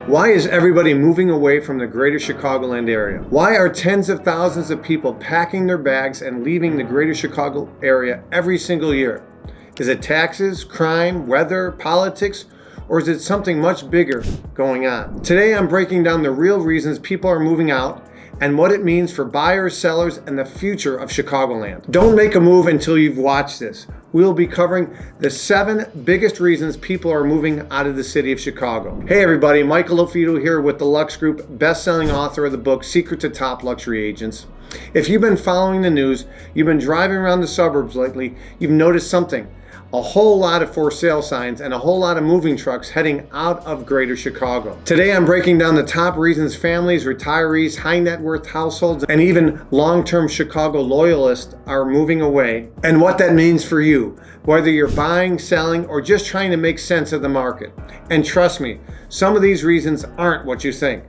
Why is everybody moving away from the greater Chicagoland area? Why are tens of thousands of people packing their bags and leaving the greater Chicago area every single year? Is it taxes, crime, weather, politics, or is it something much bigger going on? Today I'm breaking down the real reasons people are moving out and what it means for buyers, sellers, and the future of Chicagoland. Don't make a move until you've watched this. We'll be covering the 7 biggest reasons people are moving out of the city of Chicago. Hey everybody, Michael LaFido here with the LuXe Group, best-selling author of the book, Secret to Top Luxury Agents. If you've been following the news, you've been driving around the suburbs lately, you've noticed something. A whole lot of for sale signs and a whole lot of moving trucks heading out of greater Chicago. Today I'm breaking down the top reasons families, retirees, high net worth households, and even long-term Chicago loyalists are moving away and what that means for you, whether you're buying, selling, or just trying to make sense of the market. And trust me, some of these reasons aren't what you think.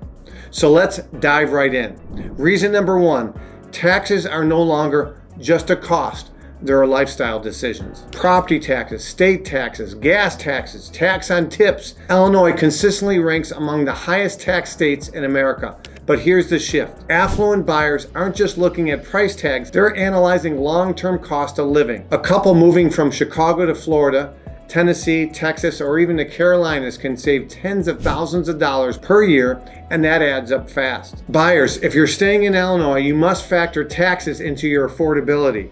So let's dive right in. Reason number 1, taxes are no longer just a cost. There are lifestyle decisions. Property taxes, state taxes, gas taxes, tax on tips. Illinois consistently ranks among the highest tax states in America. But here's the shift. Affluent buyers aren't just looking at price tags, they're analyzing long-term cost of living. A couple moving from Chicago to Florida, Tennessee, Texas, or even the Carolinas can save tens of thousands of dollars per year, and that adds up fast. Buyers, if you're staying in Illinois, you must factor taxes into your affordability.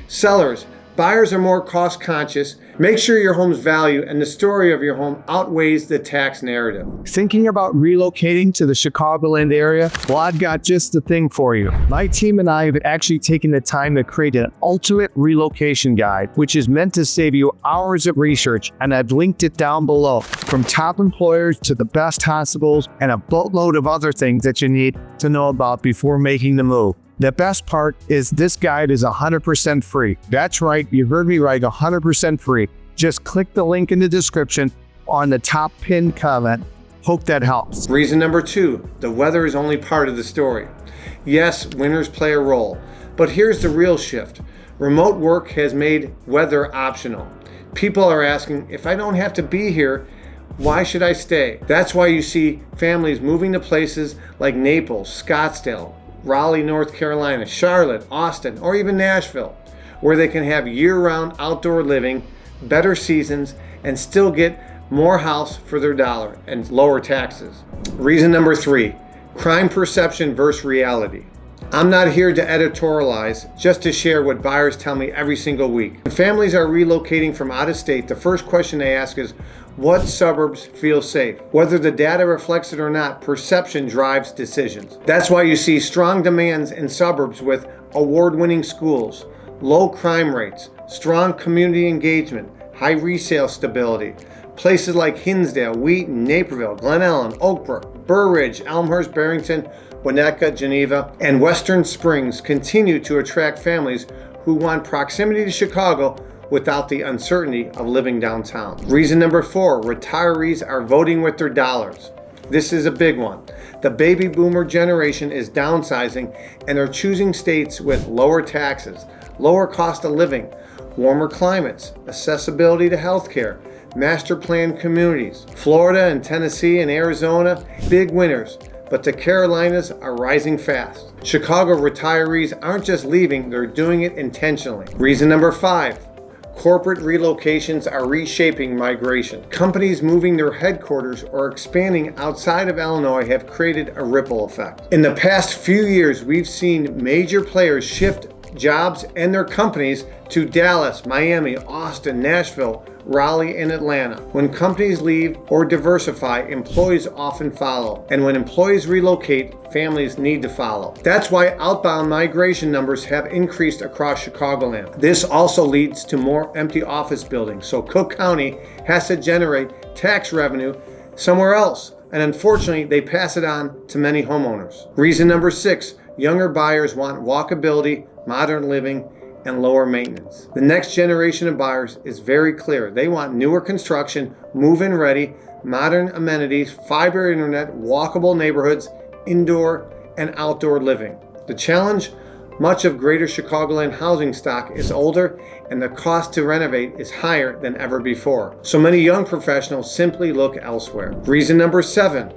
Sellers, buyers are more cost conscious. Make sure your home's value and the story of your home outweighs the tax narrative. Thinking about relocating to the Chicagoland area? Well, I've got just the thing for you. My team and I have actually taken the time to create an ultimate relocation guide, which is meant to save you hours of research, and I've linked it down below. From top employers to the best hospitals and a boatload of other things that you need to know about before making the move. The best part is this guide is 100% free. That's right, you heard me right, 100% free. Just click the link in the description on the top pinned comment. Hope that helps. Reason number 2, the weather is only part of the story. Yes, winters play a role, but here's the real shift. Remote work has made weather optional. People are asking, if I don't have to be here, why should I stay? That's why you see families moving to places like Naples, Scottsdale, Raleigh, North Carolina, Charlotte, Austin, or even Nashville, where they can have year-round outdoor living, better seasons, and still get more house for their dollar and lower taxes. Reason number 3, crime perception versus reality. I'm not here to editorialize, just to share what buyers tell me every single week. When families are relocating from out of state, the first question they ask is, what suburbs feel safe? Whether the data reflects it or not, perception drives decisions. That's why you see strong demands in suburbs with award-winning schools, low crime rates, strong community engagement, high resale stability. Places like Hinsdale, Wheaton, Naperville, Glen Ellen, Oak Brook, Burr Ridge, Elmhurst, Barrington, Winnetka, Geneva, and Western Springs continue to attract families who want proximity to Chicago without the uncertainty of living downtown. Reason number 4, retirees are voting with their dollars. This is a big one. The baby boomer generation is downsizing and are choosing states with lower taxes, lower cost of living, warmer climates, accessibility to healthcare, master planned communities. Florida and Tennessee and Arizona, big winners, but the Carolinas are rising fast. Chicago retirees aren't just leaving, they're doing it intentionally. Reason number 5, corporate relocations are reshaping migration. Companies moving their headquarters or expanding outside of Illinois have created a ripple effect. In the past few years, we've seen major players shift jobs and their companies to Dallas, Miami, Austin, Nashville, Raleigh, and Atlanta. When companies leave or diversify, employees often follow. And when employees relocate, families need to follow. That's why outbound migration numbers have increased across Chicagoland. This also leads to more empty office buildings, so Cook County has to generate tax revenue somewhere else. And unfortunately, they pass it on to many homeowners. Reason number 6, younger buyers want walkability, modern living, and lower maintenance. The next generation of buyers is very clear. They want newer construction, move-in ready, modern amenities, fiber internet, walkable neighborhoods, indoor and outdoor living. The challenge? Much of greater Chicagoland housing stock is older and the cost to renovate is higher than ever before. So many young professionals simply look elsewhere. Reason number 7,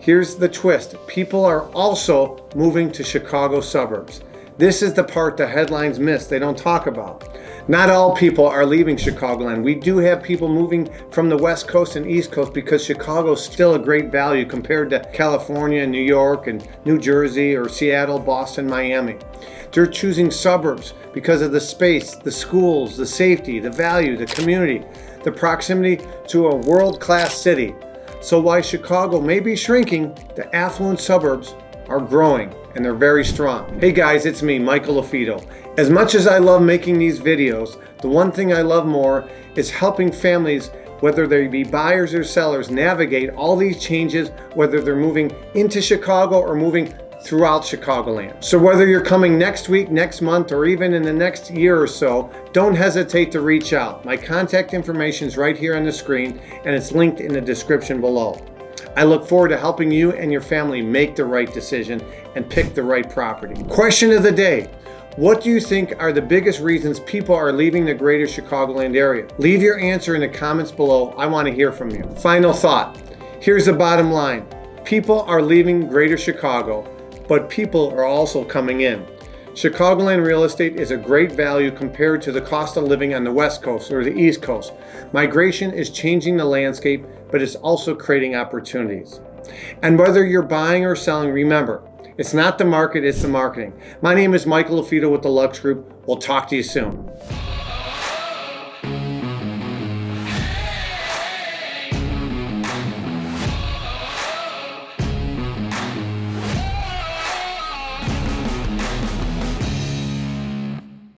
Here's the twist. People are also moving to Chicago suburbs. This is the part the headlines miss, they don't talk about. Not all people are leaving Chicagoland. We do have people moving from the West Coast and East Coast because Chicago's still a great value compared to California, New York, and New Jersey, or Seattle, Boston, Miami. They're choosing suburbs because of the space, the schools, the safety, the value, the community, the proximity to a world-class city. So while Chicago may be shrinking, the affluent suburbs are growing, and they're very strong. Hey guys, it's me, Michael LaFido. As much as I love making these videos, the one thing I love more is helping families, whether they be buyers or sellers, navigate all these changes, whether they're moving into Chicago or moving throughout Chicagoland. So whether you're coming next week, next month, or even in the next year or so, don't hesitate to reach out. My contact information is right here on the screen, and it's linked in the description below. I look forward to helping you and your family make the right decision and pick the right property. Question of the day. What do you think are the biggest reasons people are leaving the greater Chicagoland area? Leave your answer in the comments below. I want to hear from you. Final thought. Here's the bottom line. People are leaving greater Chicago, but people are also coming in. Chicagoland real estate is a great value compared to the cost of living on the West Coast or the East Coast. Migration is changing the landscape, but it's also creating opportunities. And whether you're buying or selling, remember, it's not the market, it's the marketing. My name is Michael LaFido with the LuXe Group. We'll talk to you soon.